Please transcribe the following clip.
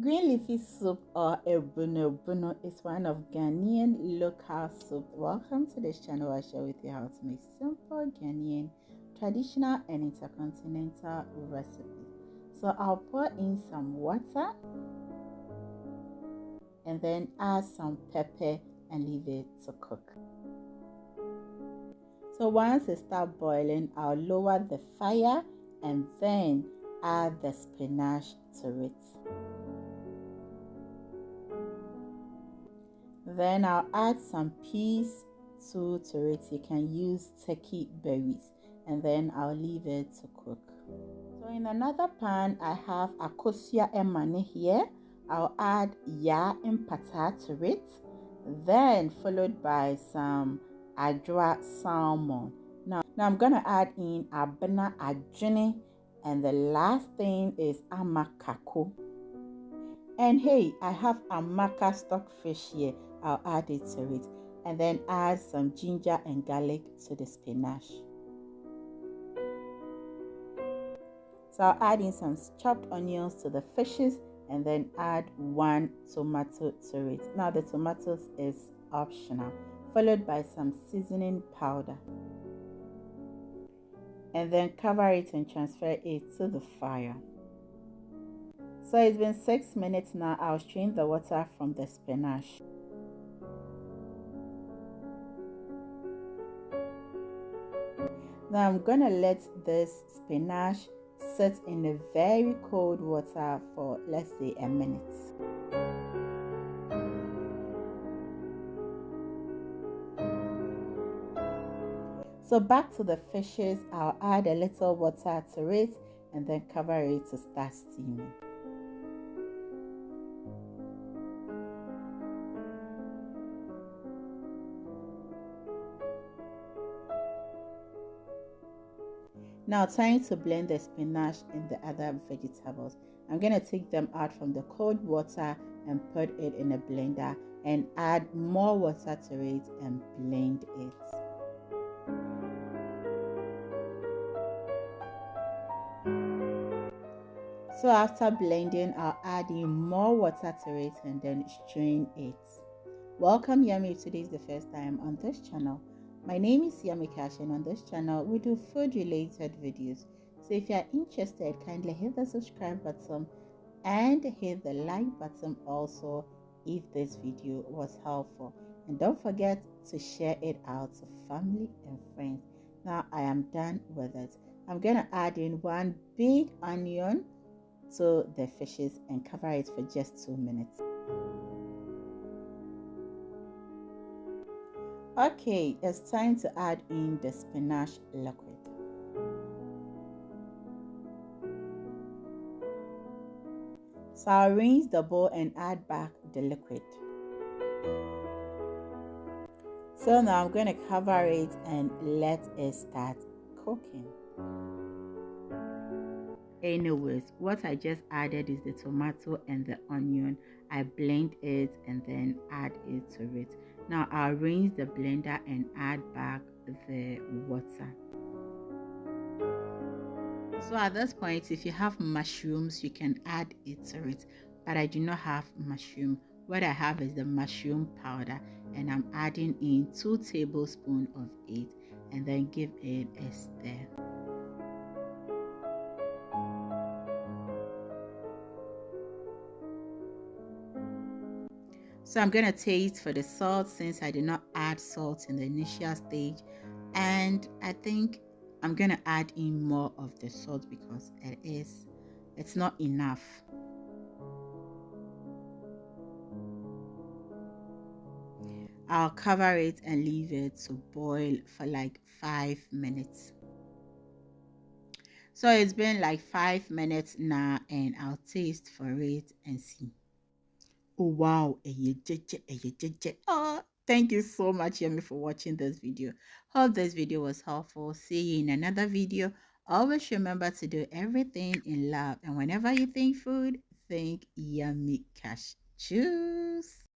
Green leafy soup or ebuno is one of Ghanaian local soup. Welcome to this channel. I share with you how to make simple Ghanaian traditional and intercontinental recipe. So I'll pour in some water and then add some pepper and leave it to cook. So once it starts boiling, I'll lower the fire and then add the spinach to it. Then I'll add some peas to it. You can use turkey berries, and then I'll leave it to cook. So in another pan, I have akosia emane here. I'll add ya impata to it, then followed by some adwa salmon. Now I'm gonna add in abena adjini, and the last thing is kaako. And hey, I have a amaka stockfish here. I'll add it to it, and then add some ginger and garlic to the spinach. So I'll add in some chopped onions to the fishes and then add 1 tomato to it. Now the tomatoes is optional, followed by some seasoning powder. And then cover it and transfer it to the fire. So it's been 6 minutes now. I'll strain the water from the spinach. Now I'm gonna let this spinach sit in a very cold water for, let's say, a minute. So back to the fishes, I'll add a little water to it and then cover it to start steaming. Now trying to blend the spinach and the other vegetables. I'm going to take them out from the cold water and put it in a blender and add more water to it and blend it. So after blending, I'll add in more water to it and then strain it. Welcome Yummy, if today is the first time on this channel. My name is Yummy Cash, and on this channel we do food related videos. So if you are interested, kindly hit the subscribe button and hit the like button also if this video was helpful. And don't forget to share it out to family and friends. Now I am done with it. I'm gonna add in 1 big onion to the fishes and cover it for just 2 minutes. Okay, it's time to add in the spinach liquid. So I'll rinse the bowl and add back the liquid. So now I'm going to cover it and let it start cooking. Anyways, what I just added is the tomato and the onion. I blend it and then add it to it. Now I'll rinse the blender and add back the water. So at this point, if you have mushrooms, you can add it to it, but I do not have mushroom. What I have is the mushroom powder, and I'm adding in 2 tablespoons of it and then give it a stir. So I'm going to taste for the salt, since I did not add salt in the initial stage, and I think I'm going to add in more of the salt because it's not enough. I'll cover it and leave it to boil for like 5 minutes. So it's been like 5 minutes now, and I'll taste for it and see. Oh wow, oh, thank you so much Yummy for watching this video. Hope this video was helpful. See you in another video. Always remember to do everything in love, and whenever you think food, think Yummy Cash. Choose.